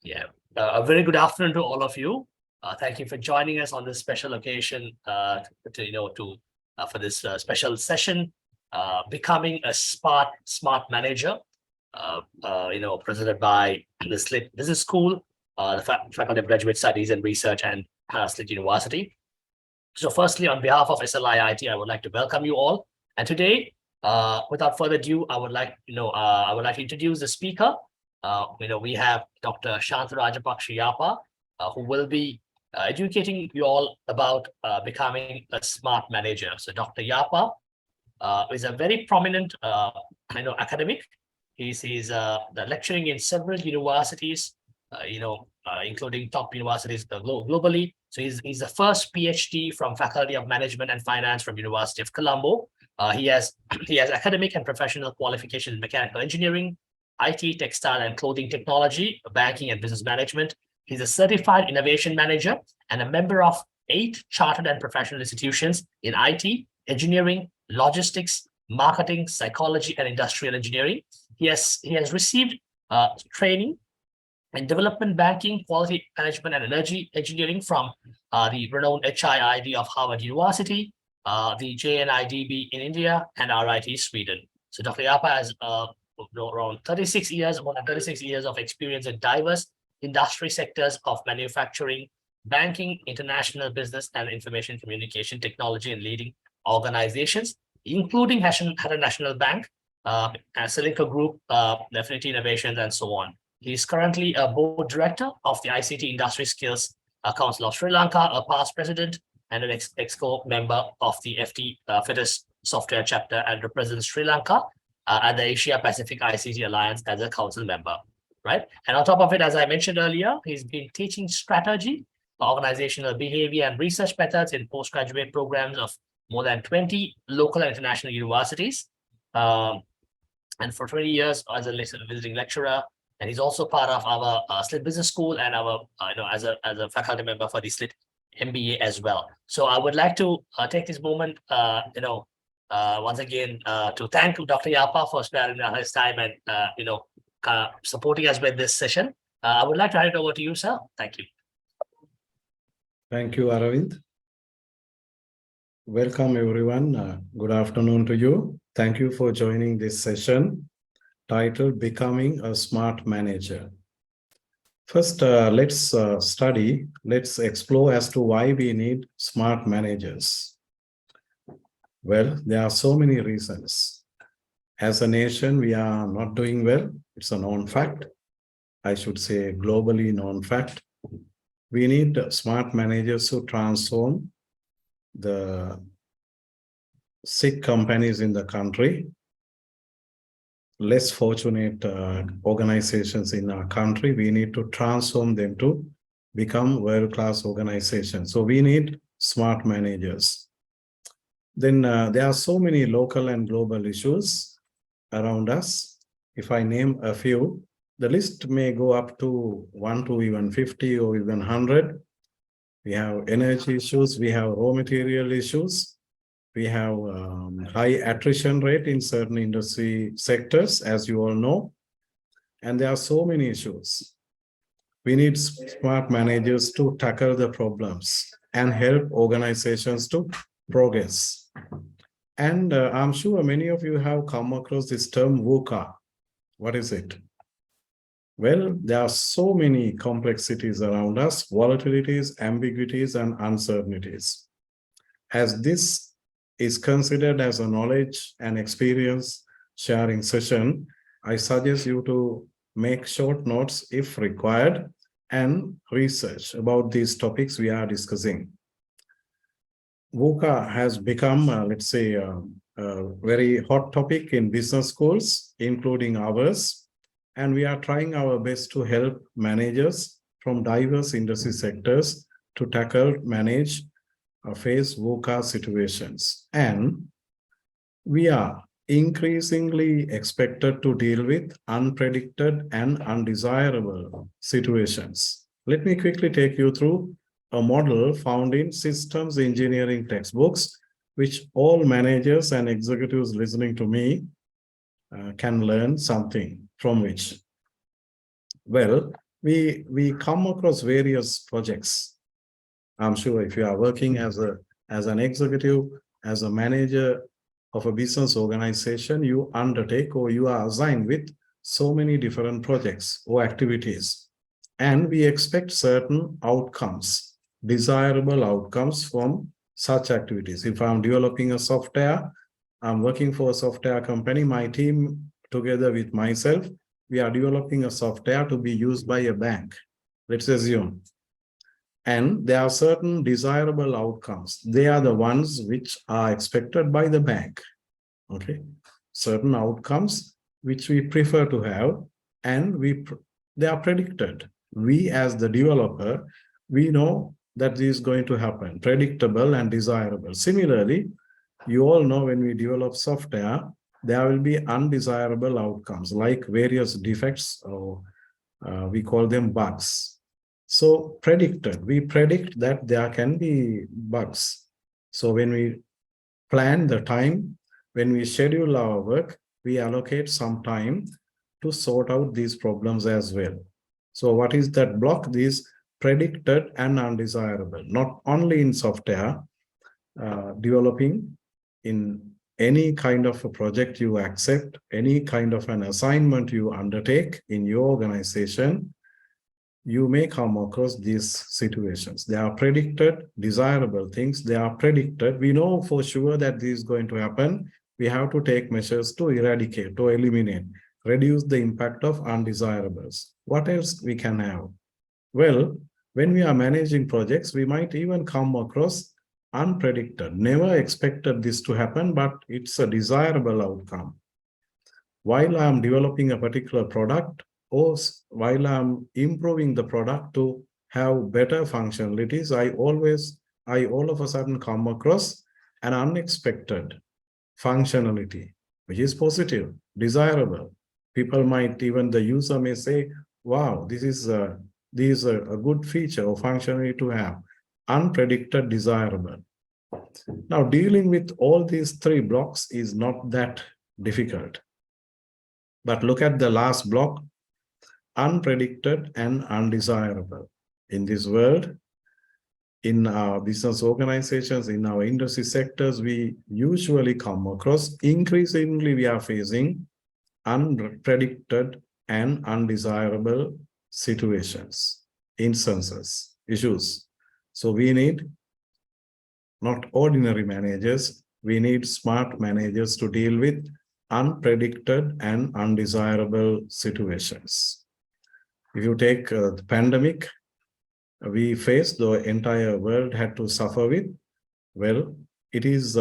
Yeah, a very good afternoon to all of you. Thank you for joining us on this special occasion. For this special session, becoming a smart manager. Presented by the SLIT Business School, the Faculty of Graduate Studies and Research, and SLIT University. So, firstly, on behalf of SLIIT, I would like to welcome you all. And today, without further ado, I would like to introduce the speaker. We have Dr. Shantha Rajapaksa Yapa, who will be educating you all about becoming a smart manager. So Dr. Yapa is a very prominent, academic. He's lecturing in several universities, including top universities globally. So he's the first PhD from Faculty of Management and Finance from University of Colombo. He has academic and professional qualifications in mechanical engineering, IT, textile and clothing technology, banking and business management. He's a certified innovation manager and a member of 8 chartered and professional institutions in IT, engineering, logistics, marketing, psychology, and industrial engineering. He has received training in development banking, quality management, and energy engineering from the renowned HIID of Harvard University, the JNIDB in India, and RIT Sweden. So Dr. Yapa has around more than 36 years of experience in diverse industry sectors of manufacturing, banking, international business, and information communication technology in leading organizations, including Hatton National Bank, Silinco Group, Affinity Innovations, and so on. He is currently a board director of the ICT Industry Skills Council of Sri Lanka, a past president, and an ex-co member of the FITIS software chapter, and represents Sri Lanka at the Asia Pacific ICT Alliance as a council member, right? And on top of it, as I mentioned earlier, he's been teaching strategy, organizational behavior, and research methods in postgraduate programs of more than 20 local and international universities, and for 20 years as a visiting lecturer. And he's also part of our SLIT Business School and our, as a faculty member for the SLIT MBA as well. So I would like to take this moment, once again, to thank Dr. Yapa for sparing his time and supporting us with this session. I would like to hand it over to you, sir. Thank you. Thank you, Aravind. Welcome, everyone. Good afternoon to you. Thank you for joining this session titled Becoming a Smart Manager. First, let's explore as to why we need smart managers. Well, there are so many reasons. As a nation, we are not doing well. It's a known fact. I should say globally known fact. We need smart managers to transform the sick companies in the country, less fortunate organizations in our country. We need to transform them to become world-class organizations. So we need smart managers. Then there are so many local and global issues around us. If I name a few, the list may go up to 1 to even 50 or even 100. We have energy issues, we have raw material issues, we have high attrition rate in certain industry sectors, as you all know, and there are so many issues. We need smart managers to tackle the problems and help organizations to progress. And I'm sure many of you have come across this term VUCA. What is it? Well, there are so many complexities around us, volatilities, ambiguities, and uncertainties. As this is considered as a knowledge and experience sharing session, I suggest you to make short notes if required and research about these topics we are discussing. VUCA has become, a very hot topic in business schools, including ours, and we are trying our best to help managers from diverse industry sectors to tackle, manage, face VUCA situations. And we are increasingly expected to deal with unpredicted and undesirable situations. Let me quickly take you through a model found in systems engineering textbooks, which all managers and executives listening to me can learn something from which. Well, we come across various projects. I'm sure if you are working as an executive, as a manager of a business organization, you undertake or you are assigned with so many different projects or activities. And we expect certain outcomes, desirable outcomes from such activities. If I'm developing a software, I'm working for a software company, my team together with myself, we are developing a software to be used by a bank, let's assume. And there are certain desirable outcomes. They are the ones which are expected by the bank. Okay. Certain outcomes which we prefer to have, and they are predicted. We as the developer, we know that this is going to happen, predictable and desirable. Similarly, you all know when we develop software, there will be undesirable outcomes like various defects, or we call them bugs. So predicted, we predict that there can be bugs. So when we plan the time, when we schedule our work, we allocate some time to sort out these problems as well. So what is that block? These predicted and undesirable, not only in software developing, in any kind of a project you accept, any kind of an assignment you undertake in your organization, you may come across these situations. They are predicted, desirable things. They are predicted. We know for sure that this is going to happen. We have to take measures to eradicate, to eliminate, reduce the impact of undesirables. What else we can have? Well, when we are managing projects, we might even come across unpredicted. Never expected this to happen, but it's a desirable outcome. While I'm developing a particular product, or while I'm improving the product to have better functionalities, I all of a sudden come across an unexpected functionality, which is positive, desirable. People might, even the user may say, wow, this is a good feature or functionality to have. Unpredicted, desirable. Now, dealing with all these three blocks is not that difficult. But look at the last block, unpredicted and undesirable. In this world, in our business organizations, in our industry sectors, we usually come across, increasingly we are facing unpredicted and undesirable situations, instances, issues. So we need not ordinary managers, we need smart managers to deal with unpredicted and undesirable situations. If you take the pandemic, we faced, the entire world had to suffer with, well, it is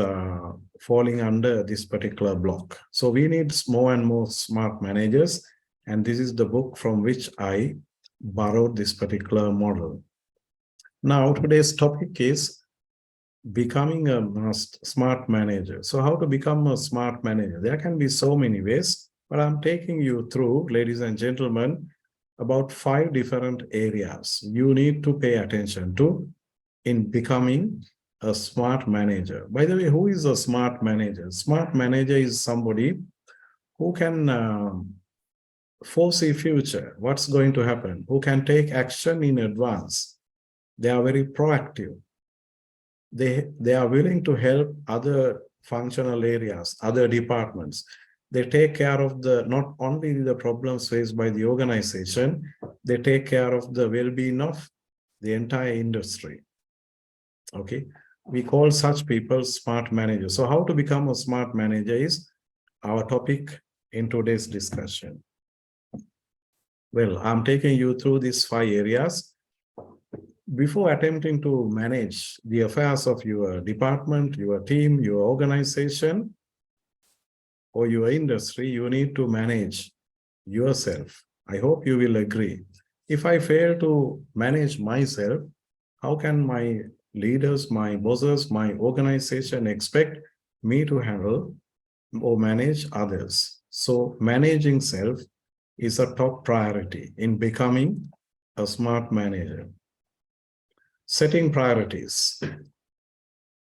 falling under this particular block. So we need more and more smart managers, and this is the book from which I borrowed this particular model. Now, today's topic is becoming a smart manager. So how to become a smart manager? There can be so many ways, but I'm taking you through, ladies and gentlemen, about 5 different areas you need to pay attention to in becoming a smart manager. By the way, who is a smart manager? Smart manager is somebody who can foresee future, what's going to happen, who can take action in advance. They are very proactive. They are willing to help other functional areas, other departments. They take care of not only the problems faced by the organization, they take care of the well-being of the entire industry. Okay, we call such people smart managers. So how to become a smart manager is our topic in today's discussion. Well, I'm taking you through these 5 areas. Before attempting to manage the affairs of your department, your team, your organization, or your industry, you need to manage yourself. I hope you will agree. If I fail to manage myself, how can my leaders, my bosses, my organization expect me to handle or manage others? So managing self is a top priority in becoming a smart manager. Setting priorities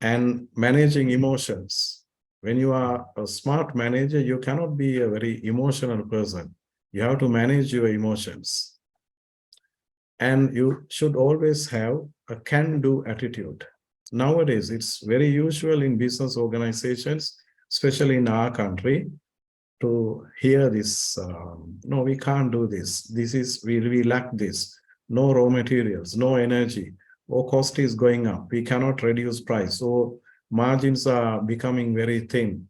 and managing emotions. When you are a smart manager, you cannot be a very emotional person. You have to manage your emotions. And you should always have a can-do attitude. Nowadays, it's very usual in business organizations, especially in our country, to hear this, no, we can't do this. We lack this. No raw materials, no energy, or cost is going up. We cannot reduce price. So margins are becoming very thin.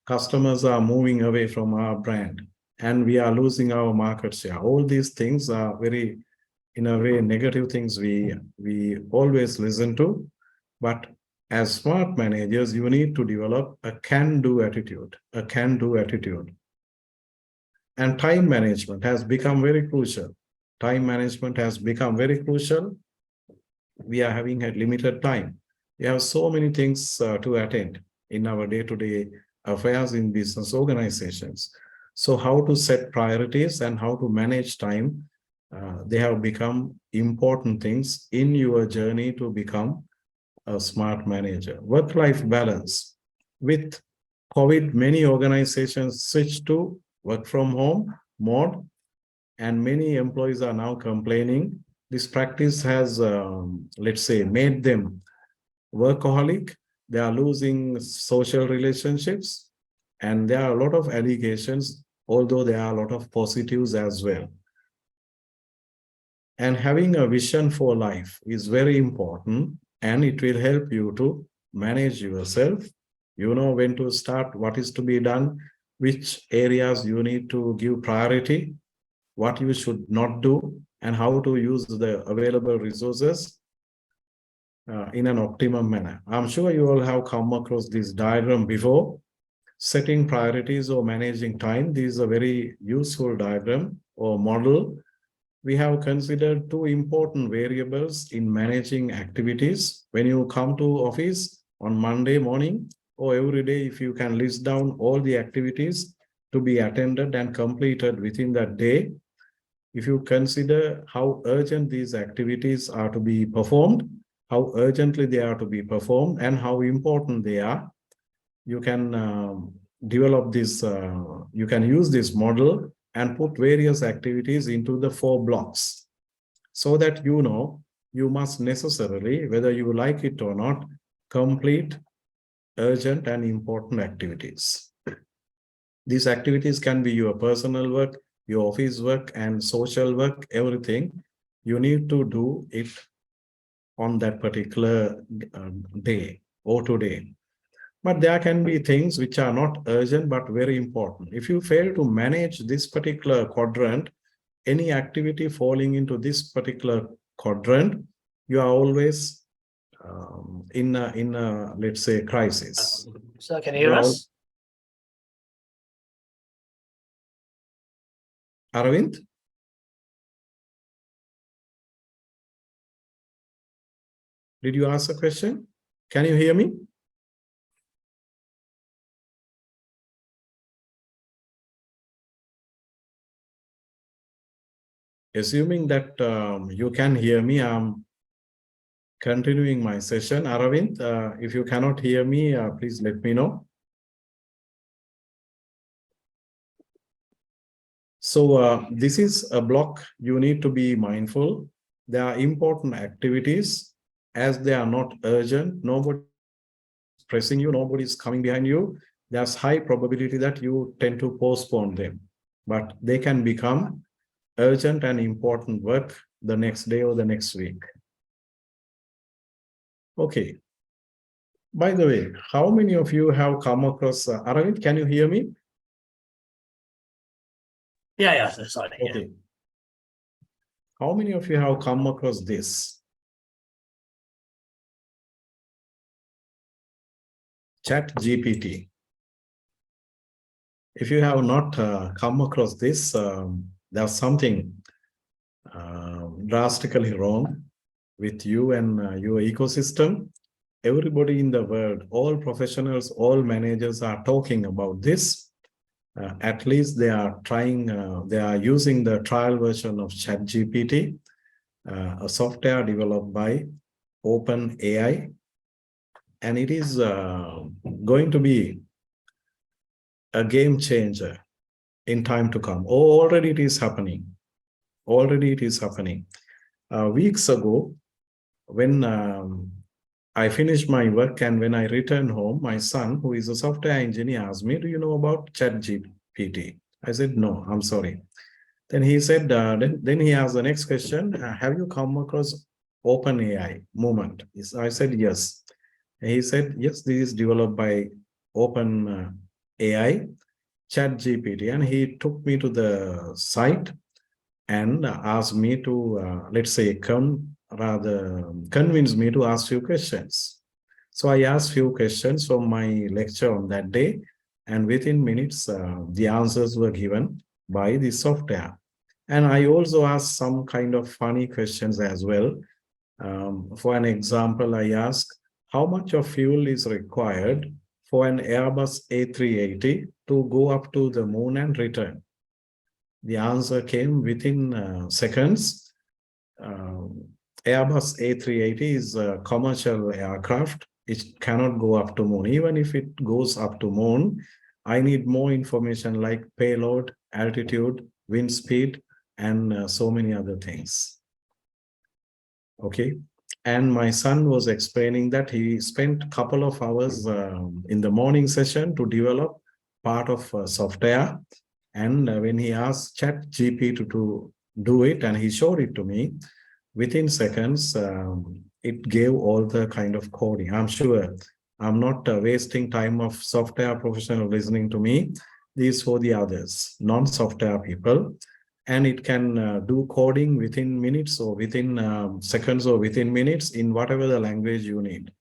Customers are moving away from our brand and we are losing our market share. All these things are very, in a way, negative things we always listen to. But as smart managers, you need to develop a can-do attitude, a can-do attitude. And time management has become very crucial. Time management has become very crucial. We are having a limited time. We have so many things to attend in our day-to-day affairs in business organizations. So how to set priorities and how to manage time, they have become important things in your journey to become a smart manager. Work-life balance. With COVID, many organizations switched to work from home mode, and many employees are now complaining. This practice has, let's say, made them workaholic. They are losing social relationships, and there are a lot of allegations, although there are a lot of positives as well. And having a vision for life is very important, and it will help you to manage yourself. You know when to start, what is to be done, which areas you need to give priority, what you should not do, and how to use the available resources in an optimum manner. I'm sure you all have come across this diagram before. Setting priorities or managing time. This is a very useful diagram or model. We have considered two important variables in managing activities. When you come to office on Monday morning or every day, if you can list down all the activities to be attended and completed within that day, if you consider how urgent these activities are to be performed, how urgently they are to be performed, and how important they are, you can develop this, you can use this model and put various activities into the 4 blocks so that you know you must necessarily, whether you like it or not, complete urgent and important activities. These activities can be your personal work, your office work, and social work, everything. You need to do it on that particular day or today. But there can be things which are not urgent but very important. If you fail to manage this particular quadrant, any activity falling into this particular quadrant, you are always in a, let's say, crisis. Sir, can you hear us? Arvind? Did you ask a question? Can you hear me? Assuming that you can hear me, I'm continuing my session. Aravind, if you cannot hear me, please let me know. So this is a block you need to be mindful. There are important activities. As they are not urgent, nobody is pressing you, nobody is coming behind you. There's high probability that you tend to postpone them, but they can become urgent and important work the next day or the next week. Okay. By the way, how many of you have come across, Aravind, can you hear me? Yeah, sorry. Okay. Yeah. How many of you have come across this? ChatGPT. If you have not come across this, there's something drastically wrong with you and your ecosystem. Everybody in the world, all professionals, all managers are talking about this. At least they are trying, they are using the trial version of ChatGPT, a software developed by OpenAI, and it is going to be a game changer in time to come. Oh, already it is happening. Already it is happening. Weeks ago, when I finished my work and when I returned home, my son, who is a software engineer, asked me, "Do you know about ChatGPT?" I said, "No, I'm sorry." Then he said, then he asked the next question, "Have you come across OpenAI movement?" I said, "Yes." And he said, "Yes, this is developed by OpenAI, ChatGPT." And he took me to the site and asked me to, let's say, convince me to ask few questions. So I asked few questions from my lecture on that day, and within minutes, the answers were given by the software. And I also asked some kind of funny questions as well. For an example, I asked, how much of fuel is required for an Airbus A380 to go up to the moon and return? The answer came within seconds. Airbus A380 is a commercial aircraft. It cannot go up to moon. Even if it goes up to moon, I need more information like payload, altitude, wind speed, and so many other things. Okay. And my son was explaining that he spent a couple of hours in the morning session to develop part of software. And when he asked ChatGPT to do it, and he showed it to me, within seconds, it gave all the kind of coding. I'm sure I'm not wasting time of software professional listening to me. These for the others, non-software people. And it can do coding within minutes or within seconds or within minutes in whatever the language you need.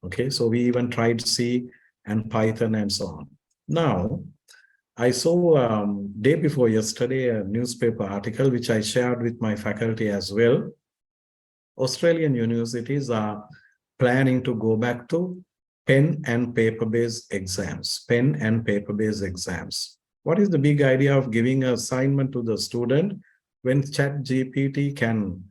Okay, so we even tried C and Python and so on. Now, I saw day before yesterday a newspaper article which I shared with my faculty as well. Australian universities are planning to go back to pen and paper-based exams. Pen and paper-based exams. What is the big idea of giving an assignment to the student when ChatGPT can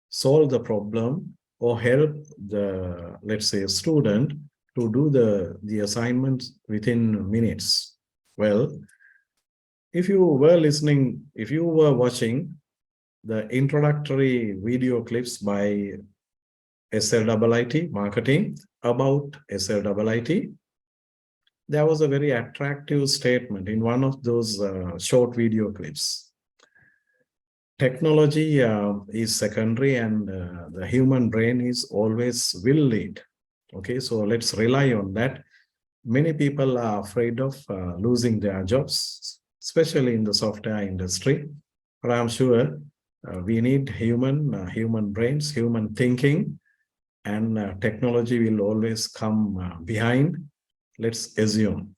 solve the problem or help the, let's say, student to do the assignment within minutes? Well, if you were listening, if you were watching the introductory video clips by SLIT marketing about SLIT, there was a very attractive statement in one of those short video clips. Technology is secondary and the human brain is always will lead. Okay, so let's rely on that. Many people are afraid of losing their jobs, especially in the software industry. But I'm sure we need human brains, human thinking, and technology will always come behind. Let's assume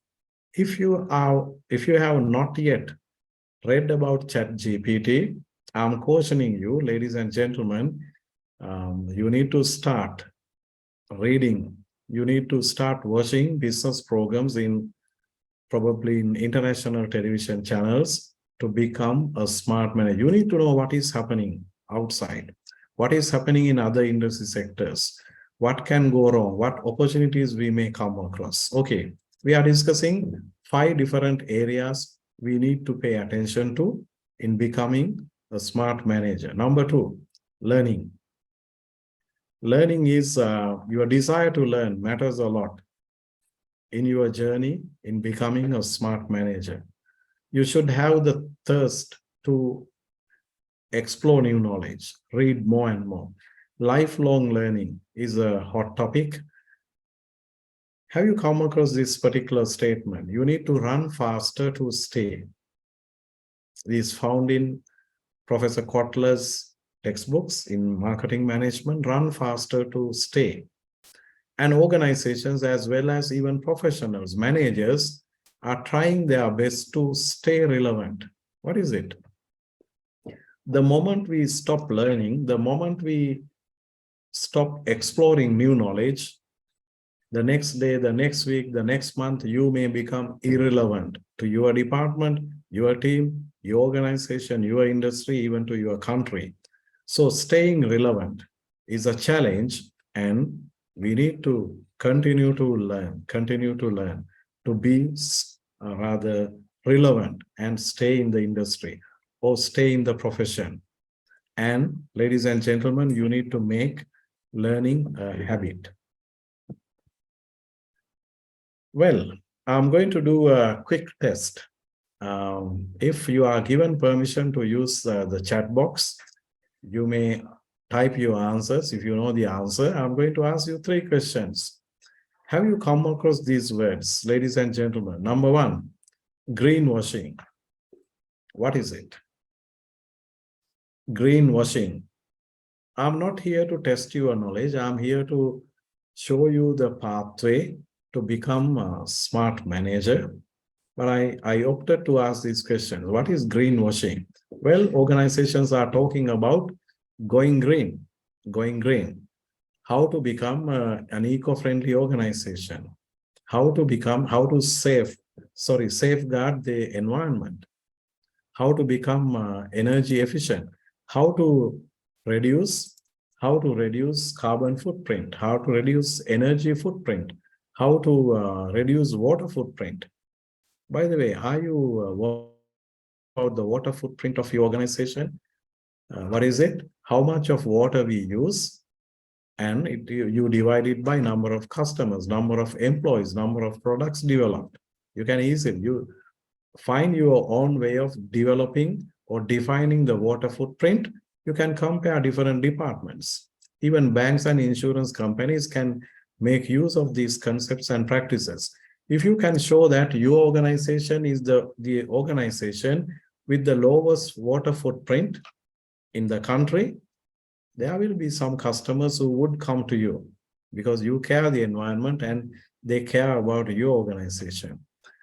if you have not yet read about ChatGPT, I'm cautioning you, ladies and gentlemen, you need to start reading. You need to start watching business programs probably in international television channels to become a smart manager. You need to know what is happening outside, what is happening in other industry sectors, what can go wrong, what opportunities we may come across. Okay, we are discussing 5 different areas we need to pay attention to in becoming a smart manager. Number 2, learning. Learning is your desire to learn matters a lot in your journey in becoming a smart manager. You should have the thirst to explore new knowledge, read more and more. Lifelong learning is a hot topic. Have you come across this particular statement? You need to run faster to stay. This is found in Professor Kotler's textbooks in marketing management. Run faster to stay. And organizations as well as even professionals, managers are trying their best to stay relevant. What is it? The moment we stop learning, the moment we stop exploring new knowledge, the next day, the next week, the next month, you may become irrelevant to your department, your team, your organization, your industry, even to your country. So staying relevant is a challenge, and we need to continue to learn to be rather relevant and stay in the industry or stay in the profession. And ladies and gentlemen, you need to make learning a habit. Well, I'm going to do a quick test. If you are given permission to use the chat box, you may type your answers. If you know the answer, I'm going to ask you 3 questions. Have you come across these words, ladies and gentlemen? Number 1, greenwashing. What is it? Greenwashing. I'm not here to test your knowledge. I'm here to show you the pathway to become a smart manager. But I opted to ask these questions. What is greenwashing? Well, organizations are talking about going green, going green. How to become an eco-friendly organization. How to safeguard the environment. How to become energy efficient. How to reduce carbon footprint. How to reduce energy footprint. How to reduce water footprint. By the way, are you worried about the water footprint of your organization? What is it? How much of water we use? And you divide it by number of customers, number of employees, number of products developed. You can easily find your own way of developing or defining the water footprint. You can compare different departments. Even banks and insurance companies can make use of these concepts and practices. If you can show that your organization is the organization with the lowest water footprint in the country, there will be some customers who would come to you because you care the environment and they care about your organization.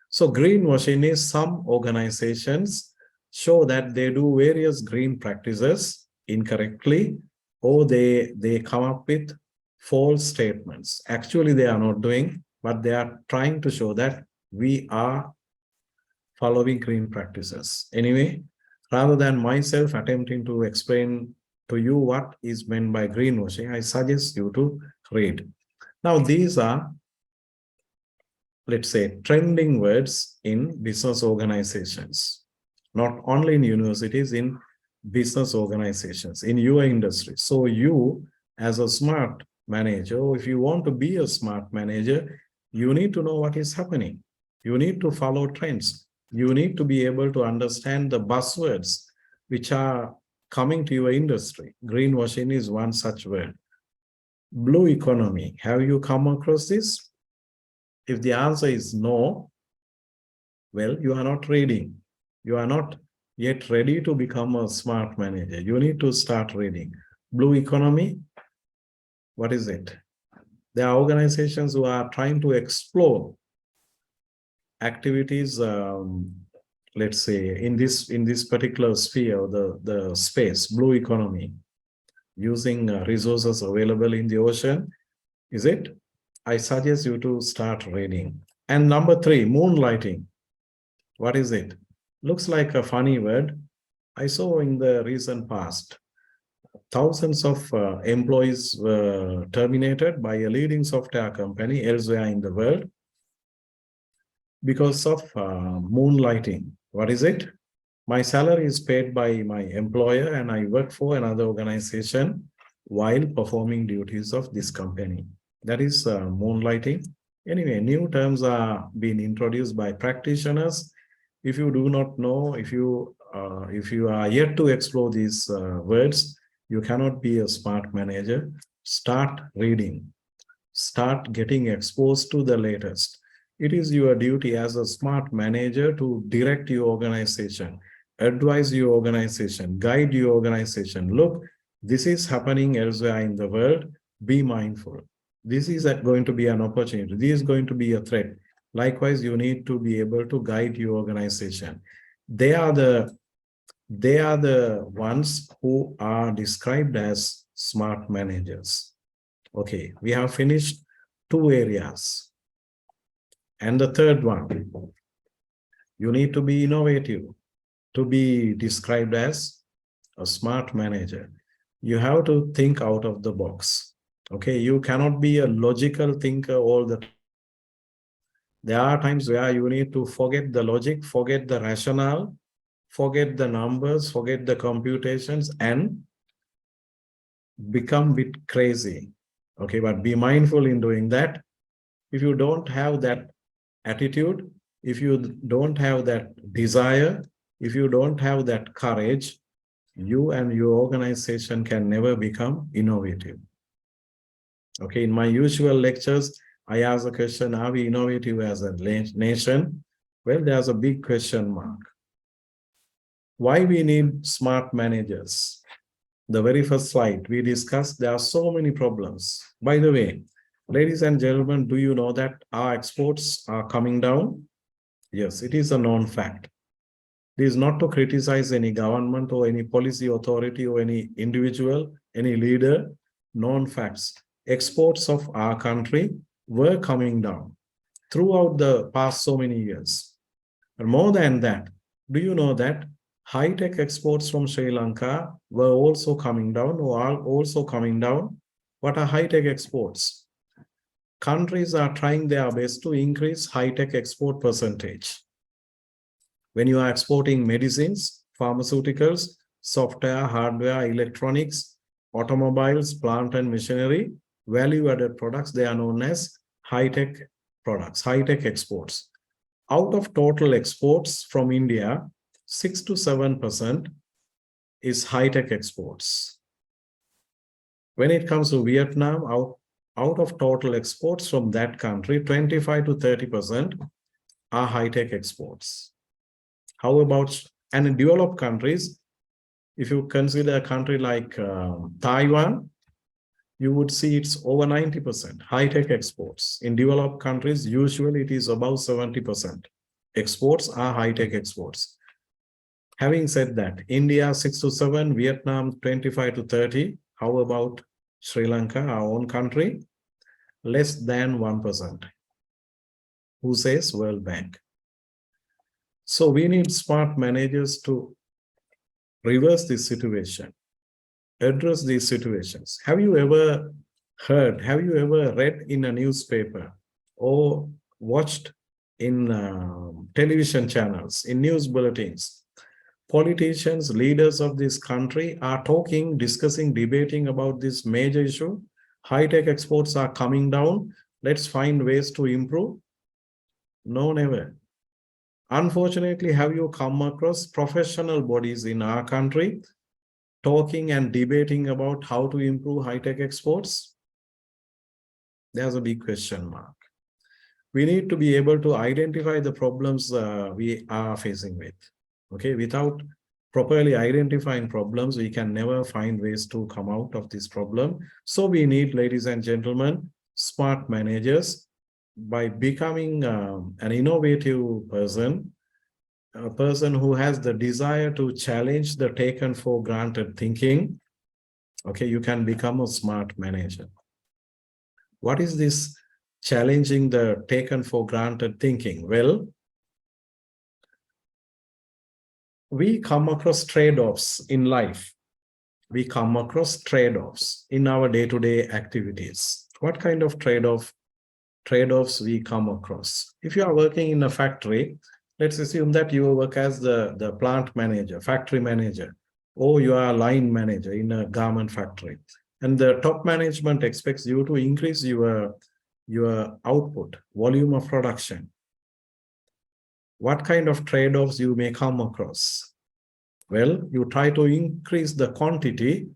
So greenwashing is some organizations show that they do various green practices incorrectly, or they come up with false statements. Actually, they are not doing, but they are trying to show that we are following green practices. Anyway, rather than myself attempting to explain to you what is meant by greenwashing, I suggest you to read. Now, these are, let's say, trending words in business organizations, not only in universities, in business organizations, in your industry. So you, as a smart manager, or if you want to be a smart manager, you need to know what is happening. You need to follow trends. You need to be able to understand the buzzwords which are coming to your industry. Greenwashing is one such word. Blue economy. Have you come across this? If the answer is no, well, you are not reading. You are not yet ready to become a smart manager. You need to start reading. Blue economy, what is it? There are organizations who are trying to explore activities, let's say, in this particular sphere, the space, blue economy, using resources available in the ocean. Is it? I suggest you to start reading. And number 3, moonlighting. What is it? Looks like a funny word. I saw in the recent past, thousands of employees were terminated by a leading software company elsewhere in the world because of moonlighting. What is it? My salary is paid by my employer and I work for another organization while performing duties of this company. That is moonlighting. Anyway, new terms are being introduced by practitioners. If you do not know, if you are yet to explore these words, you cannot be a smart manager. Start reading. Start getting exposed to the latest. It is your duty as a smart manager to direct your organization, advise your organization, guide your organization. Look, this is happening elsewhere in the world. Be mindful. This is going to be an opportunity. This is going to be a threat. Likewise, you need to be able to guide your organization. They are the ones who are described as smart managers. Okay, we have finished 2 areas. And the third one, you need to be innovative to be described as a smart manager. You have to think out of the box. Okay, you cannot be a logical thinker all the time. There are times where you need to forget the logic, forget the rationale, forget the numbers, forget the computations, and become a bit crazy. Okay, but be mindful in doing that. If you don't have that attitude, if you don't have that desire, if you don't have that courage, you and your organization can never become innovative. Okay, in my usual lectures, I ask the question, are we innovative as a nation? Well, there's a big question mark. Why we need smart managers? The very first slide we discussed, there are so many problems. By the way, ladies and gentlemen, do you know that our exports are coming down? Yes, it is a known fact. It is not to criticize any government or any policy authority or any individual, any leader. Known facts. Exports of our country were coming down throughout the past so many years. And more than that, do you know that high-tech exports from Sri Lanka were also coming down or are also coming down? What are high-tech exports? Countries are trying their best to increase high-tech export percentage. When you are exporting medicines, pharmaceuticals, software, hardware, electronics, automobiles, plant and machinery, value-added products, they are known as high-tech products, high-tech exports. Out of total exports from India, 6 to 7% is high-tech exports. When it comes to Vietnam, out of total exports from that country, 25 to 30% are high-tech exports. How about, and in developed countries, if you consider a country like Taiwan, you would see it's over 90% high-tech exports. In developed countries, usually it is above 70%. Exports are high-tech exports. Having said that, India 6 to 7, Vietnam 25 to 30. How about Sri Lanka, our own country? Less than 1%. Who says? World Bank. So we need smart managers to reverse this situation, address these situations. Have you ever heard, have you ever read in a newspaper or watched in television channels, in news bulletins, politicians, leaders of this country are talking, discussing, debating about this major issue? High-tech exports are coming down. Let's find ways to improve. No, never. Unfortunately, have you come across professional bodies in our country talking and debating about how to improve high-tech exports? There's a big question mark. We need to be able to identify the problems we are facing with. Okay, without properly identifying problems, we can never find ways to come out of this problem. So we need, ladies and gentlemen, smart managers. By becoming an innovative person, a person who has the desire to challenge the taken for granted thinking, okay, you can become a smart manager. What is this challenging the taken for granted thinking? Well, we come across trade-offs in life. We come across trade-offs in our day-to-day activities. What kind of trade-offs we come across? If you are working in a factory, let's assume that you work as the plant manager, factory manager, or you are a line manager in a garment factory. And the top management expects you to increase your output, volume of production. What kind of trade-offs you may come across? Well, you try to increase the quantity,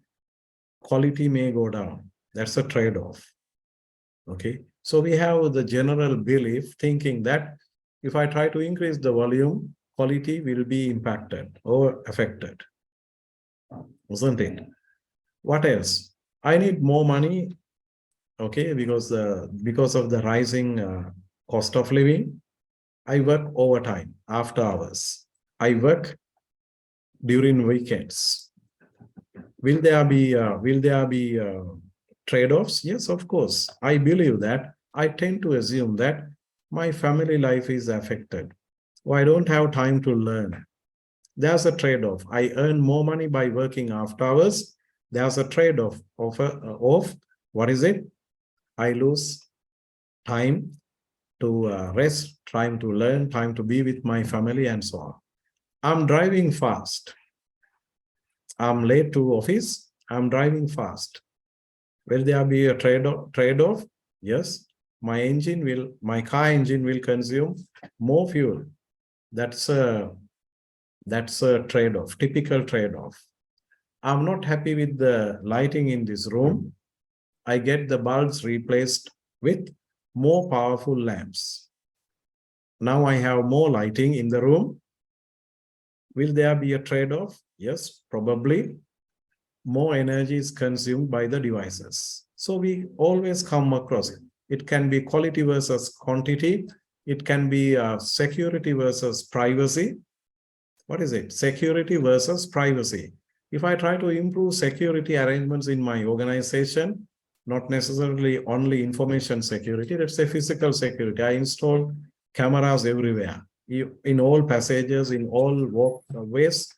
quality may go down. That's a trade-off. Okay, so we have the general belief thinking that if I try to increase the volume, quality will be impacted or affected, isn't it? What else? I need more money, okay, because of the rising cost of living. I work overtime, after hours. I work during weekends. Will there be trade-offs? Yes, of course. I believe that. I tend to assume that my family life is affected. Or I don't have time to learn. There's a trade-off. I earn more money by working after hours. There's a trade-off of what is it? I lose time to rest, time to learn, time to be with my family, and so on. I'm driving fast. I'm late to office. I'm driving fast. Will there be a trade-off? Yes. My car engine will consume more fuel. That's a trade-off, typical trade-off. I'm not happy with the lighting in this room. I get the bulbs replaced with more powerful lamps. Now I have more lighting in the room. Will there be a trade-off? Yes, probably. More energy is consumed by the devices. So we always come across it. It can be quality versus quantity. It can be security versus privacy. What is it? Security versus privacy. If I try to improve security arrangements in my organization, not necessarily only information security, let's say physical security. I install cameras everywhere, in all passages, in all walkways,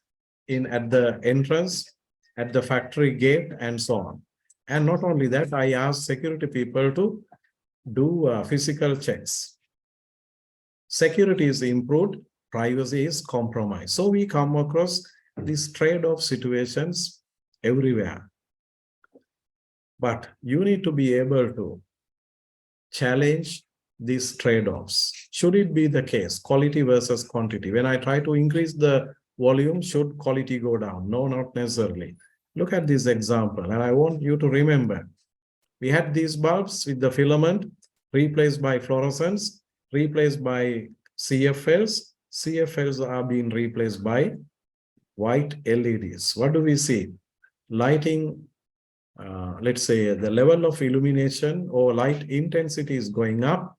at the entrance, at the factory gate, and so on. And not only that, I ask security people to do physical checks. Security is improved, privacy is compromised. So we come across these trade-off situations everywhere. But you need to be able to challenge these trade-offs. Should it be the case, quality versus quantity? When I try to increase the volume, should quality go down? No, not necessarily. Look at this example, and I want you to remember. We had these bulbs with the filament replaced by fluorescents, replaced by CFLs. CFLs are being replaced by white LEDs. What do we see? Lighting, let's say the level of illumination or light intensity is going up.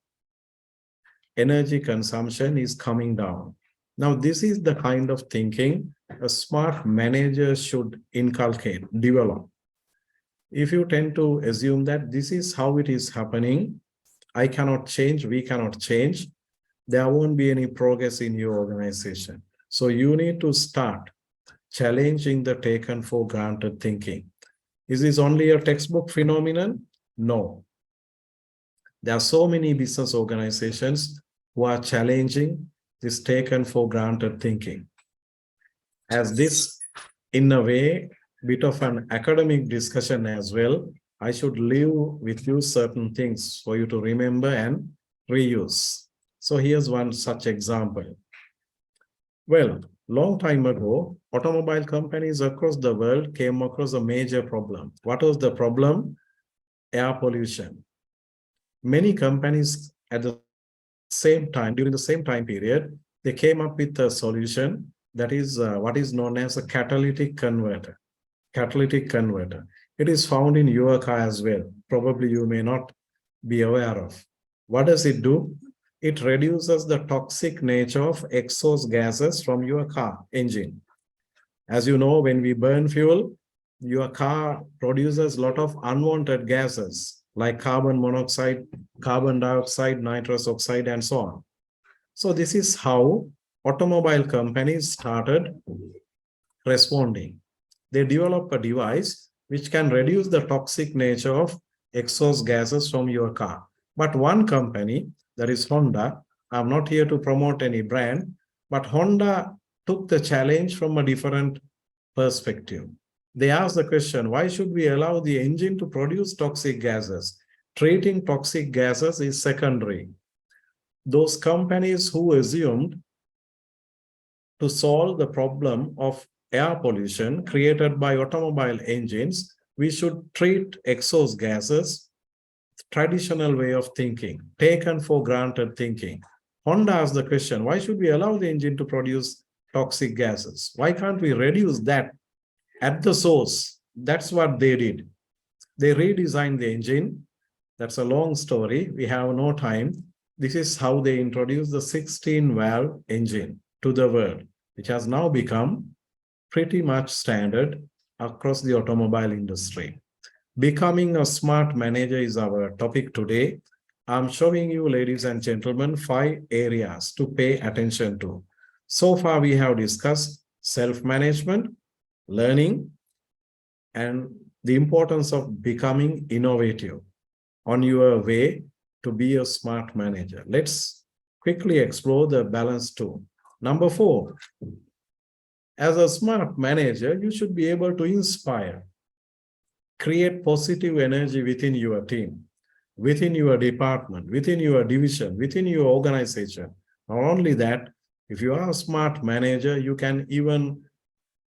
Energy consumption is coming down. Now, this is the kind of thinking a smart manager should inculcate, develop. If you tend to assume that this is how it is happening, I cannot change, we cannot change, there won't be any progress in your organization. So you need to start challenging the taken for granted thinking. Is this only a textbook phenomenon? No. There are so many business organizations who are challenging this taken for granted thinking. As this, in a way, bit of an academic discussion as well, I should leave with you certain things for you to remember and reuse. So here's one such example. Well, long time ago, automobile companies across the world came across a major problem. What was the problem? Air pollution. Many companies at the same time, during the same time period, they came up with a solution that is what is known as a catalytic converter. Catalytic converter. It is found in your car as well. Probably you may not be aware of. What does it do? It reduces the toxic nature of exhaust gases from your car engine. As you know, when we burn fuel, your car produces a lot of unwanted gases like carbon monoxide, carbon dioxide, nitrous oxide, and so on. So this is how automobile companies started responding. They develop a device which can reduce the toxic nature of exhaust gases from your car. But one company, that is Honda, I'm not here to promote any brand, but Honda took the challenge from a different perspective. They asked the question, why should we allow the engine to produce toxic gases? Treating toxic gases is secondary. Those companies who assumed to solve the problem of air pollution created by automobile engines, we should treat exhaust gases, traditional way of thinking, taken for granted thinking. Honda asked the question, why should we allow the engine to produce toxic gases? Why can't we reduce that at the source? That's what they did. They redesigned the engine. That's a long story. We have no time. This is how they introduced the 16-valve engine to the world, which has now become pretty much standard across the automobile industry. Becoming a smart manager is our topic today. I'm showing you, ladies and gentlemen, 5 areas to pay attention to. So far, we have discussed self-management, learning, and the importance of becoming innovative on your way to be a smart manager. Let's quickly explore the balance too. Number 4, as a smart manager, you should be able to inspire. create positive energy within your team, within your department, within your division, within your organization. Not only that, if you are a smart manager, you can even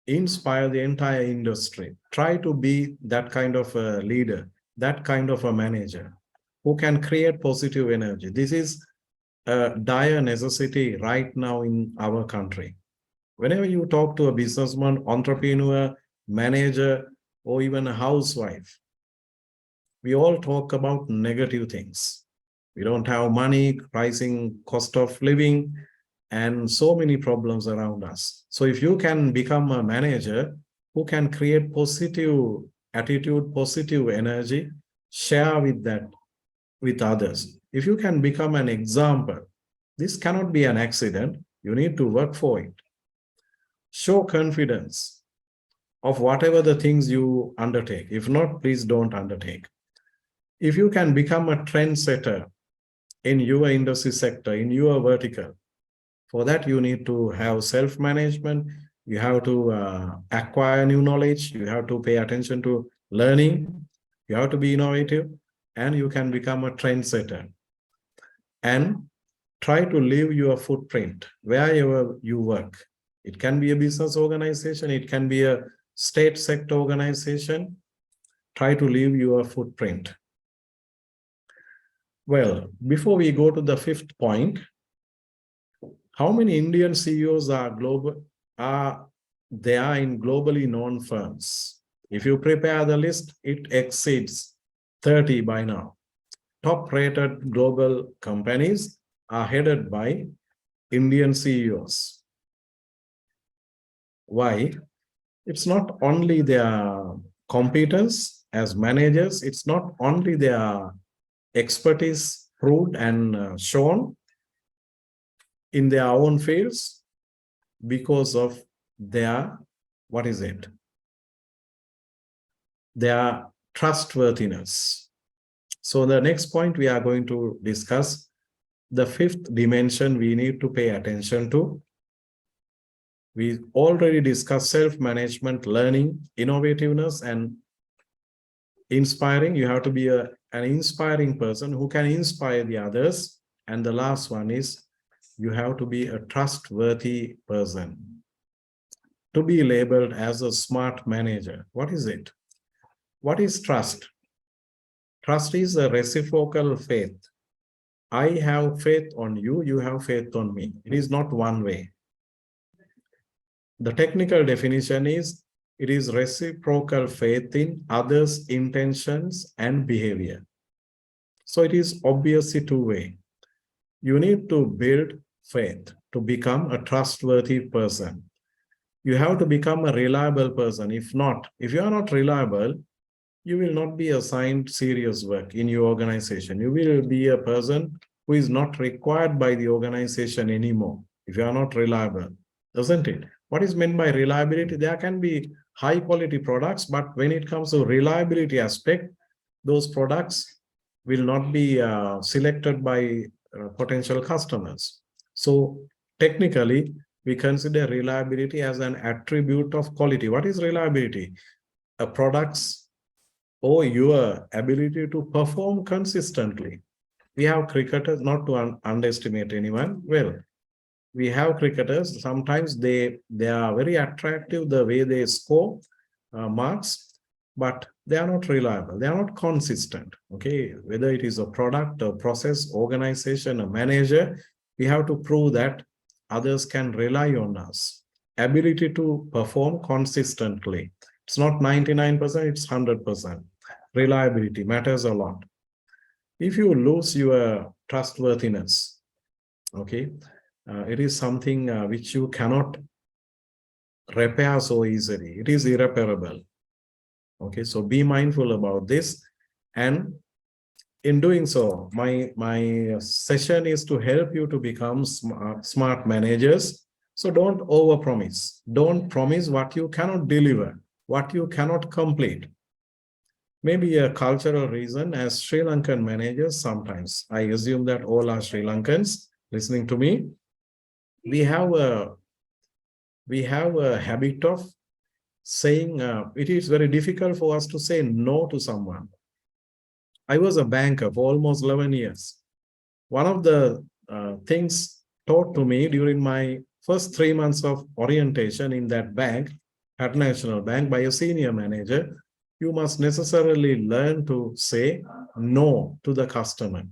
inspire the entire industry. Try to be that kind of a leader, that kind of a manager who can create positive energy. This is a dire necessity right now in our country. Whenever you talk to a businessman, entrepreneur, manager, or even a housewife, we all talk about negative things. We don't have money, rising cost of living, and so many problems around us. So if you can become a manager who can create positive attitude, positive energy, share with that with others. If you can become an example, this cannot be an accident. You need to work for it. Show confidence of whatever the things you undertake. If not, please don't undertake. If you can become a trendsetter in your industry sector, in your vertical, for that you need to have self-management, you have to acquire new knowledge, you have to pay attention to learning, you have to be innovative, and you can become a trendsetter. And try to leave your footprint wherever you work. It can be a business organization, it can be a state sector organization. Try to leave your footprint. Well, before we go to the fifth point, how many Indian CEOs are there in globally known firms? If you prepare the list, it exceeds 30 by now. Top-rated global companies are headed by Indian CEOs. Why? It's not only their competence as managers, it's not only their expertise proved and shown in their own fields, because of their, what is it? Their trustworthiness. So the next point we are going to discuss, the fifth dimension we need to pay attention to. We already discussed self-management, learning, innovativeness, and inspiring. You have to be an inspiring person who can inspire the others. And the last one is you have to be a trustworthy person. To be labeled as a smart manager. What is it? What is trust? Trust is a reciprocal faith. I have faith on you, you have faith on me. It is not one way. The technical definition is, it is reciprocal faith in others' intentions and behavior. So it is obviously two-way. You need to build faith to become a trustworthy person. You have to become a reliable person. If not, if you are not reliable, you will not be assigned serious work in your organization. You will be a person who is not required by the organization anymore if you are not reliable, doesn't it? What is meant by reliability? There can be high quality products, but when it comes to reliability aspect, those products will not be selected by potential customers. So technically, we consider reliability as an attribute of quality. What is reliability? A product's or your ability to perform consistently. We have cricketers, not to underestimate anyone. Well, we have cricketers, sometimes they are very attractive the way they score marks, but they are not reliable, they are not consistent. Okay, whether it is a product, a process, organization, a manager, we have to prove that others can rely on us. Ability to perform consistently. It's not 99%, it's 100%. Reliability matters a lot. If you lose your trustworthiness, okay, it is something which you cannot repair so easily. It is irreparable. Okay, so be mindful about this. And in doing so, my session is to help you to become smart managers. So don't overpromise. Don't promise what you cannot deliver, what you cannot complete. Maybe a cultural reason, as Sri Lankan managers, sometimes, I assume that all are Sri Lankans listening to me, we have a habit of saying it is very difficult for us to say no to someone. I was a banker for almost 11 years. One of the things taught to me during my first 3 months of orientation in that bank, at National Bank, by a senior manager, you must necessarily learn to say no to the customer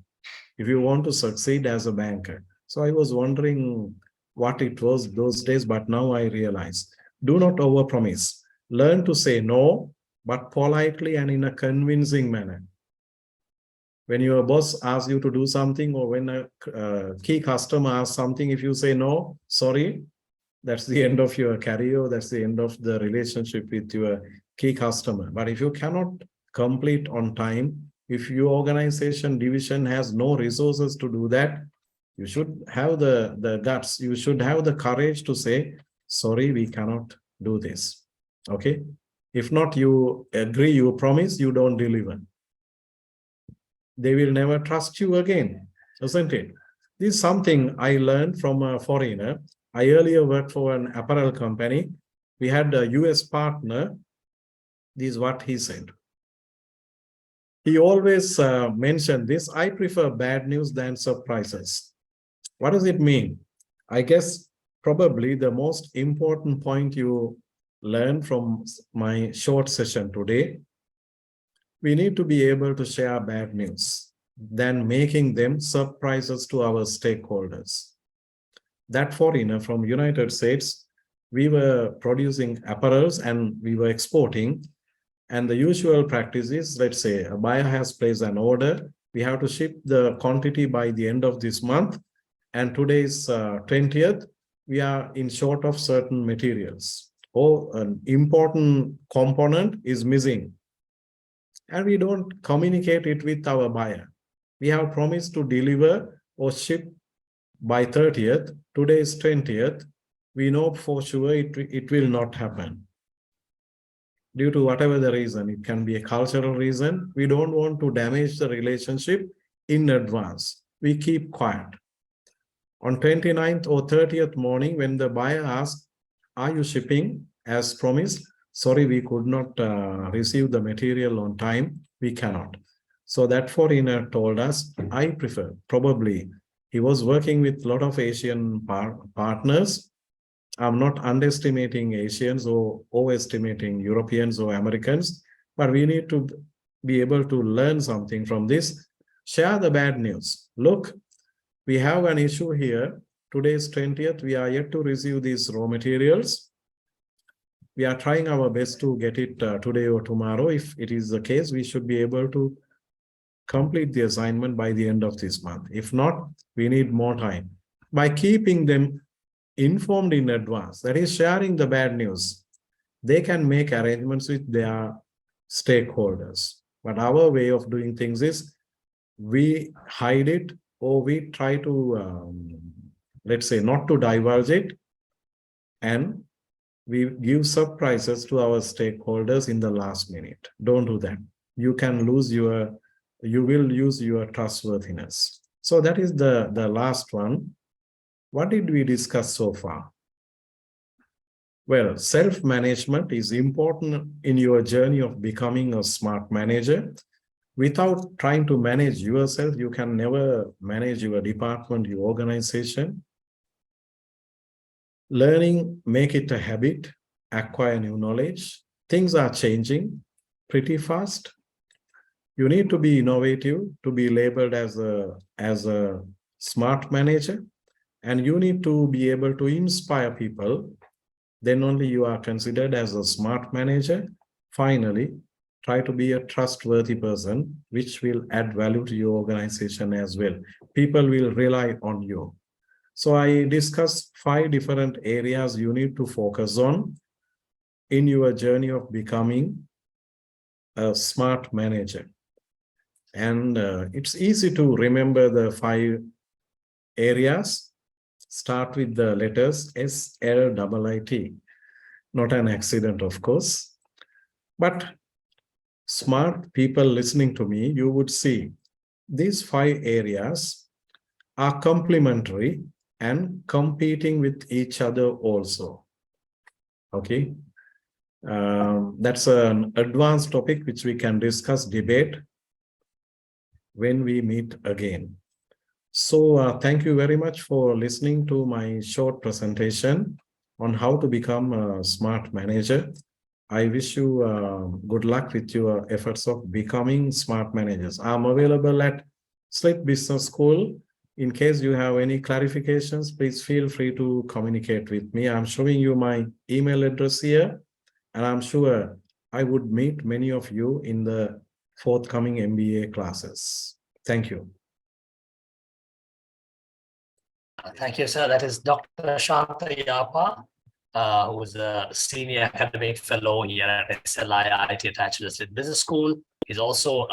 if you want to succeed as a banker. So I was wondering what it was those days, but now I realize, do not overpromise. Learn to say no, but politely and in a convincing manner. When your boss asks you to do something, or when a key customer asks something, if you say no, sorry, that's the end of your career. That's the end of the relationship with your key customer. But if you cannot complete on time, if your organization division has no resources to do that, you should have the guts. You should have the courage to say, sorry, we cannot do this. Okay. If not, you agree, you promise, you don't deliver. They will never trust you again, isn't it? This is something I learned from a foreigner. I earlier worked for an apparel company. We had a US partner. This is what he said. He always mentioned this: I prefer bad news than surprises. What does it mean? I guess probably the most important point you learn from my short session today, we need to be able to share bad news than making them surprises to our stakeholders. That foreigner from United States, we were producing apparels and we were exporting. And the usual practice is, let's say a buyer has placed an order. We have to ship the quantity by the end of this month. And today's 20th, we are in short of certain materials. Or an important component is missing. And we don't communicate it with our buyer. We have promised to deliver or ship by 30th. Today is 20th. We know for sure it will not happen. Due to whatever the reason, it can be a cultural reason. We don't want to damage the relationship in advance. We keep quiet. On 29th or 30th morning, when the buyer asks, are you shipping as promised? Sorry, we could not receive the material on time. We cannot. So that foreigner told us, I prefer, probably he was working with a lot of Asian partners. I'm not underestimating Asians or overestimating Europeans or Americans, but we need to be able to learn something from this. Share the bad news. Look, we have an issue here. Today is 20th. We are yet to receive these raw materials. We are trying our best to get it today or tomorrow. If it is the case, we should be able to complete the assignment by the end of this month. If not, we need more time. By keeping them informed in advance, that is sharing the bad news, they can make arrangements with their stakeholders. But our way of doing things is we hide it, or we try to, let's say, not to divulge it, and we give surprises to our stakeholders in the last minute. Don't do that. You will lose your trustworthiness. So that is the last one. What did we discuss so far? Well, self-management is important in your journey of becoming a smart manager. Without trying to manage yourself, you can never manage your department, your organization. Learning, make it a habit, acquire new knowledge. Things are changing pretty fast. You need to be innovative to be labeled as a smart manager. And you need to be able to inspire people. Then only you are considered as a smart manager. Finally, try to be a trustworthy person, which will add value to your organization as well. People will rely on you. So I discussed 5 different areas you need to focus on in your journey of becoming a smart manager. And it's easy to remember the 5 areas. Start with the letters SLIIT. Not an accident, of course. But smart people listening to me, you would see these 5 areas are complementary and competing with each other also. Okay. That's an advanced topic which we can discuss, debate when we meet again. So thank you very much for listening to my short presentation on how to become a smart manager. I wish you good luck with your efforts of becoming smart managers. I'm available at Slip Business School. In case you have any clarifications, please feel free to communicate with me. I'm showing you my email address here, and I'm sure I would meet many of you in the forthcoming MBA classes. Thank you. Thank you, sir. That is Dr. Shanta Yapa, who is a senior academic fellow here at SLI IT attached to the State Business School. He's also,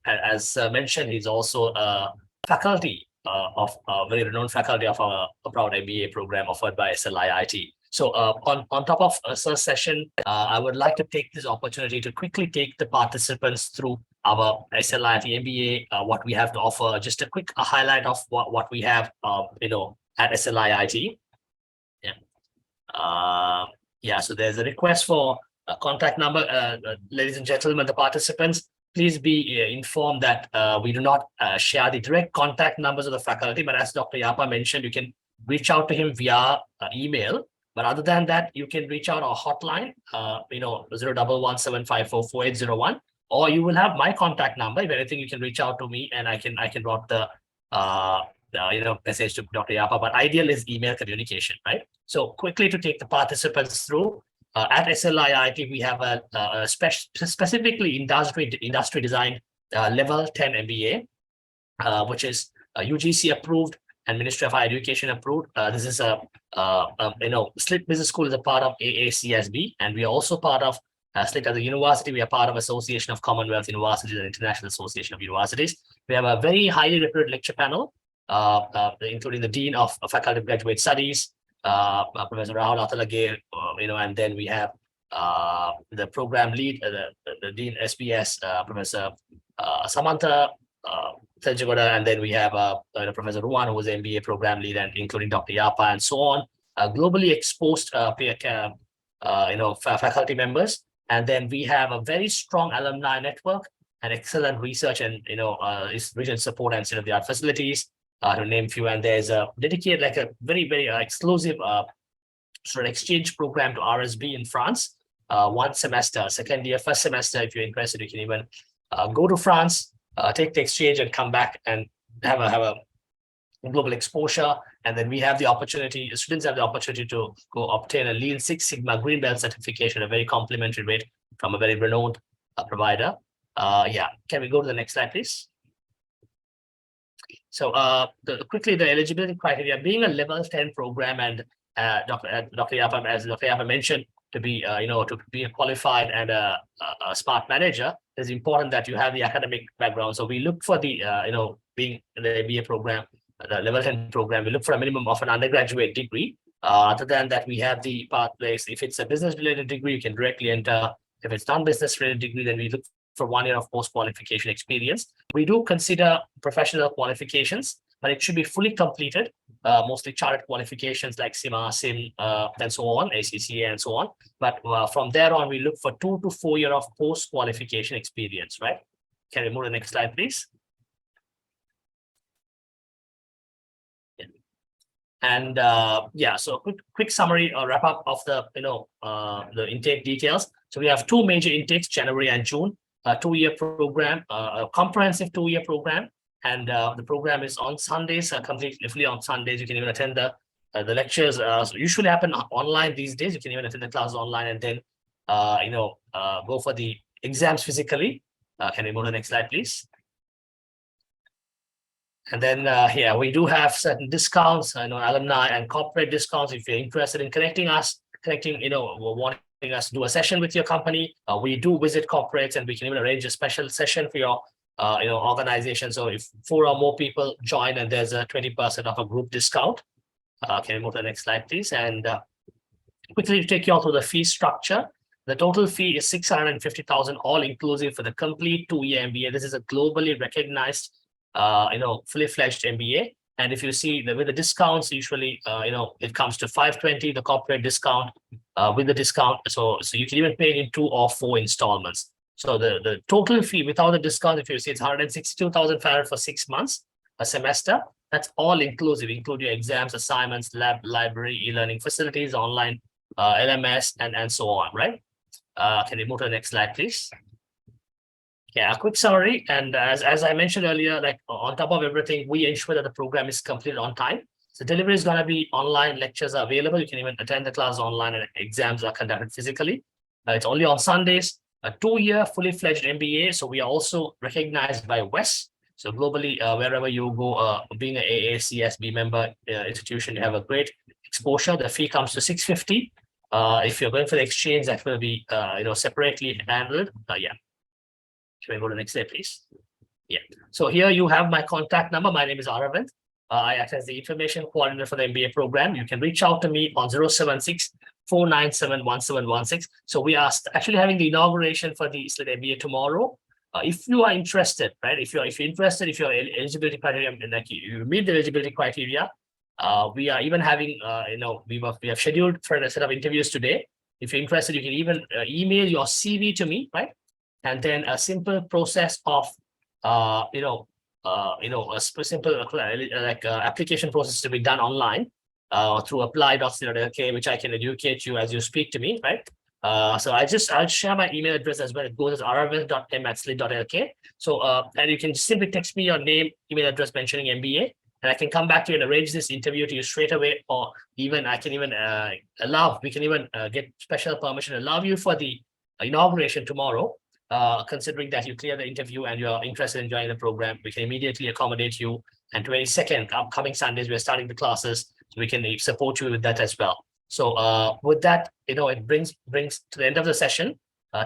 as mentioned, he's also a faculty of a very renowned faculty of a proud MBA program offered by SLI IT. So on top of sir's session, I would like to take this opportunity to quickly take the participants through our SLI IT MBA, what we have to offer, just a quick highlight of what we have, at SLI IT. Yeah. So there's a request for a contact number. Ladies and gentlemen, the participants, please be informed that we do not share the direct contact numbers of the faculty, but as Dr. Yapa mentioned, you can reach out to him via email. But other than that, you can reach out our hotline, 011-754-4801, or you will have my contact number. If anything, you can reach out to me and I can route the message to Dr. Yapa. But ideal is email communication, right? So quickly to take the participants through, at SLI IT, we have a specifically industry design level 10 MBA, which is UGC approved and Ministry of Higher Education approved. This is Slip Business School is a part of AACSB, and we are also part of Slip as a university. We are part of Association of Commonwealth Universities and International Association of Universities. We have a very highly reputed lecture panel, including the Dean of Faculty of Graduate Studies, Professor Rahul Athalage, and then we have the program lead, the Dean SBS, Professor Samantha Seljagoda, and then we have Professor Ruan, who is the MBA program lead, and including Dr. Yapa and so on, globally exposed faculty members. And then we have a very strong alumni network and excellent research and regional support and state-of-the-art facilities, to name a few. And there's a dedicated, like a very, very exclusive sort of exchange program to RSB in France, 1 semester, second year, first semester. If you're interested, you can even go to France, take the exchange and come back and have a global exposure. And then we have the opportunity, students have the opportunity to go obtain a Lean Six Sigma Green Belt certification, a very complimentary rate from a very renowned provider. Can we go to the next slide, please? So quickly, the eligibility criteria, being a level 10 program, and Dr. Yapa, as Dr. Yapa mentioned, to be to be a qualified and a smart manager, it's important that you have the academic background. So we look for the being in the MBA program, the level 10 program, we look for a minimum of an undergraduate degree. Other than that, we have the pathways. If it's a business related degree, you can directly enter. If it's non-business related degree, then we look for 1 year of post-qualification experience. We do consider professional qualifications, but it should be fully completed, mostly chartered qualifications like CIMA, SIM, and so on, ACCA and so on. But from there on, we look for 2 to 4 years of post-qualification experience, right? Can we move to the next slide, please? And so quick summary or wrap up of the the intake details. So we have 2 major intakes, January and June, a 2-year program, a comprehensive 2-year program, and the program is on Sundays, completely on Sundays. You can even attend the lectures. Usually happen online these days. You can even attend the class online and then go for the exams physically. Can we move to the next slide, please? And then we do have certain discounts, alumni and corporate discounts. If you're interested in wanting us to do a session with your company, we do visit corporates, and we can even arrange a special session for your organization. So if 4 or more people join, and there's a 20% of a group discount. Can we move to the next slide, please? And quickly take you all through the fee structure. The total fee is 650,000, all inclusive for the complete 2-year MBA. This is a globally recognized fully fledged MBA. And if you see with the discounts, usually, it comes to 520, the corporate discount with the discount. So you can even pay it in 2 or 4 installments. So the total fee without the discount, if you see, it's 162,500 for 6 months, a semester. That's all inclusive, include your exams, assignments, lab, library, e-learning facilities, online, LMS, and so on, right? Can you move to the next slide, please? Yeah, a quick summary. And as I mentioned earlier, like on top of everything, we ensure that the program is completed on time. So delivery is going to be online, lectures are available. You can even attend the class online, and exams are conducted physically. It's only on Sundays, a 2-year fully fledged MBA. So we are also recognized by WES. So globally, wherever you go, being an AACSB member institution, you have a great exposure. The fee comes to $650. If you're going for the exchange, that will be separately handled. Yeah. Can we go to the next slide, please? Yeah. So here you have my contact number. My name is Aravind. I act as the information coordinator for the MBA program. You can reach out to me on 076-497-1716. So we are actually having the inauguration for the MBA tomorrow. If you are interested, right? If you're interested, if your eligibility criteria, like you meet the eligibility criteria, we are even having, we have scheduled for a set of interviews today. If you're interested, you can even email your CV to me, right? And then a simple process of, a simple application process to be done online through apply.co.lk, which I can educate you as you speak to me, right? So I'll share my email address as well. It goes as aravind.m@slit.lk. So and you can simply text me your name, email address mentioning MBA, and I can come back to you and arrange this interview to you straight away. Or even I can even we can even get special permission to allow you for the inauguration tomorrow. Considering that you clear the interview and you're interested in joining the program, we can immediately accommodate you. And 22nd, upcoming Sundays, we're starting the classes, so we can support you with that as well. So with that, it brings to the end of the session.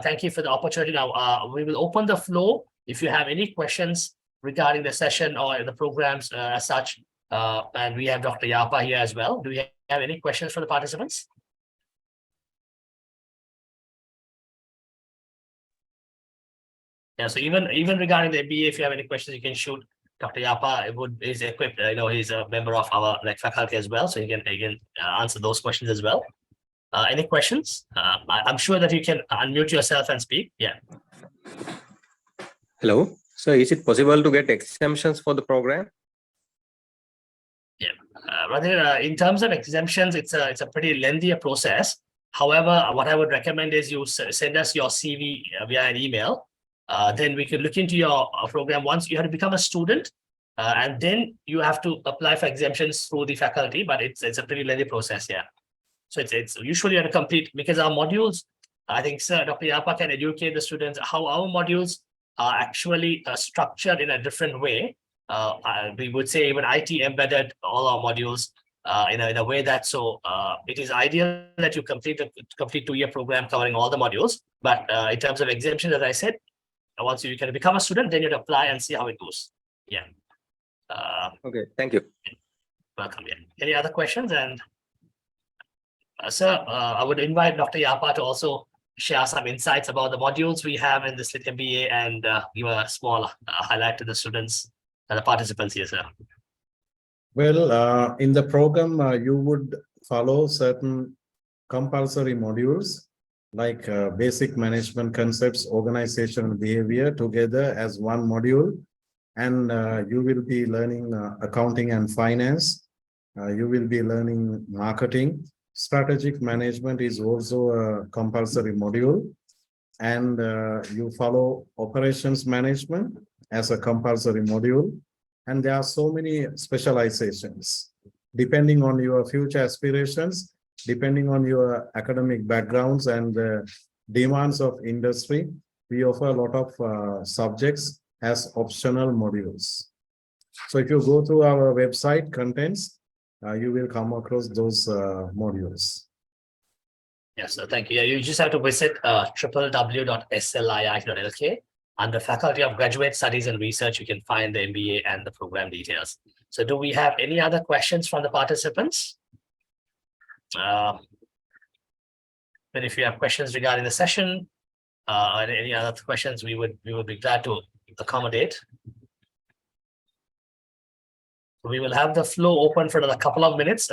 Thank you for the opportunity. Now we will open the floor. If you have any questions regarding the session or the programs as such, and we have Dr. Yapa here as well. Do we have any questions for the participants? Yeah, so even regarding the MBA, if you have any questions, you can shoot Dr. Yapa. Is equipped. He's a member of our faculty as well, so he can answer those questions as well. Any questions? I'm sure that you can unmute yourself and speak. Yeah. Hello. So, is it possible to get exemptions for the program? Yeah. Rather, in terms of exemptions, it's a pretty lengthy process. However, what I would recommend is you send us your CV via an email. Then we could look into your program. Once you have to become a student, and then you have to apply for exemptions through the faculty, but it's a pretty lengthy process. Yeah. So it's usually on a complete, because our modules, I think Dr. Yapa can educate the students how our modules are actually structured in a different way. We would say even IT embedded all our modules in a way that it is ideal that you complete 2-year program covering all the modules. But in terms of exemption, as I said, once you can become a student, then you'd apply and see how it goes. Yeah. Okay, thank you. Welcome. Yeah. Any other questions? And sir, I would invite Dr. Yapa to also share some insights about the modules we have in the SLIT MBA and give a small highlight to the students and the participants here, sir. Well, in the program, you would follow certain compulsory modules like basic management concepts, organizational behavior together as one module. And you will be learning accounting and finance. You will be learning marketing. Strategic management is also a compulsory module. And you follow operations management as a compulsory module. And there are so many specializations. Depending on your future aspirations, depending on your academic backgrounds and the demands of industry, we offer a lot of subjects as optional modules. So if you go through our website contents, you will come across those modules. Yes, so thank you. Yeah, you just have to visit www.slii.lk. Under Faculty of Graduate Studies and Research, you can find the MBA and the program details. So do we have any other questions from the participants? But if you have questions regarding the session or any other questions, we would be glad to accommodate. We will have the floor open for another couple of minutes.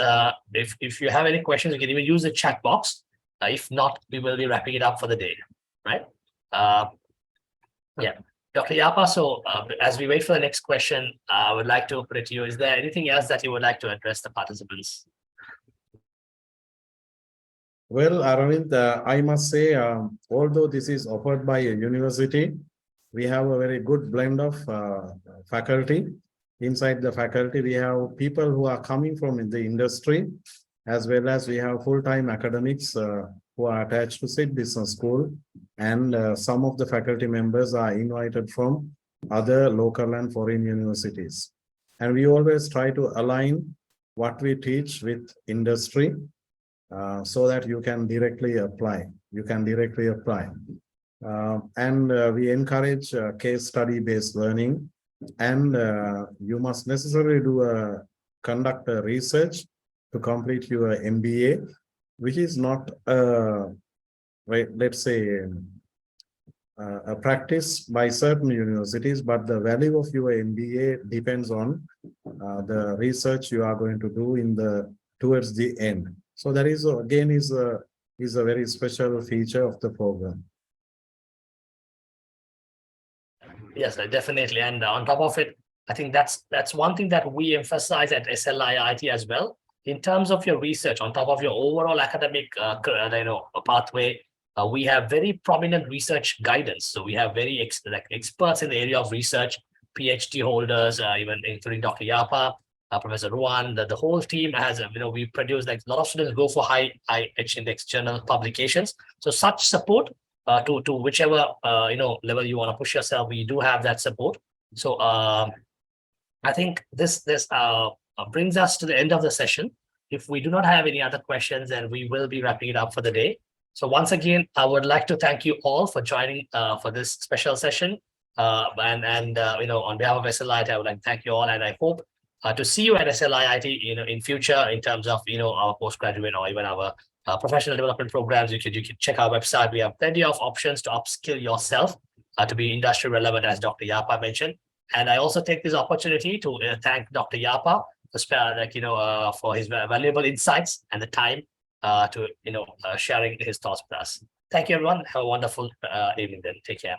If you have any questions, you can even use the chat box. If not, we will be wrapping it up for the day, right? Yeah, Dr. Yapa, so as we wait for the next question, I would like to put it to you. Is there anything else that you would like to address the participants? Well, Aravind, I must say, although this is offered by a university, we have a very good blend of faculty. Inside the faculty, we have people who are coming from the industry, as well as we have full-time academics who are attached to SIT Business School. And some of the faculty members are invited from other local and foreign universities. And we always try to align what we teach with industry so that you can directly apply. We encourage case study based learning, and you must necessarily conduct a research to complete your MBA, which is not let's say a practice by certain universities, but the value of your MBA depends on the research you are going to do towards the end. So that is again is a very special feature of the program. Yes, definitely. And on top of it, I think that's one thing that we emphasize at SLIIT as well. In terms of your research, on top of your overall academic pathway, we have very prominent research guidance. So we have very experts in the area of research, PhD holders, even including Dr. Yapa, Professor Ruan. The whole team has, we produce a lot of students go for high H index journal publications. So such support to whichever level you want to push yourself, we do have that support. So I think this brings us to the end of the session. If we do not have any other questions, then we will be wrapping it up for the day. So once again, I would like to thank you all for joining for this special session. On behalf of SLIIT, I would like to thank you all, and I hope to see you at SLIIT, in future in terms of our postgraduate or even our professional development programs. You can check our website. We have plenty of options to upskill yourself to be industry relevant, as Dr. Yapa mentioned. And I also take this opportunity to thank Dr. Yapa for his valuable insights and the time to sharing his thoughts with us. Thank you, everyone. Have a wonderful evening then. Take care.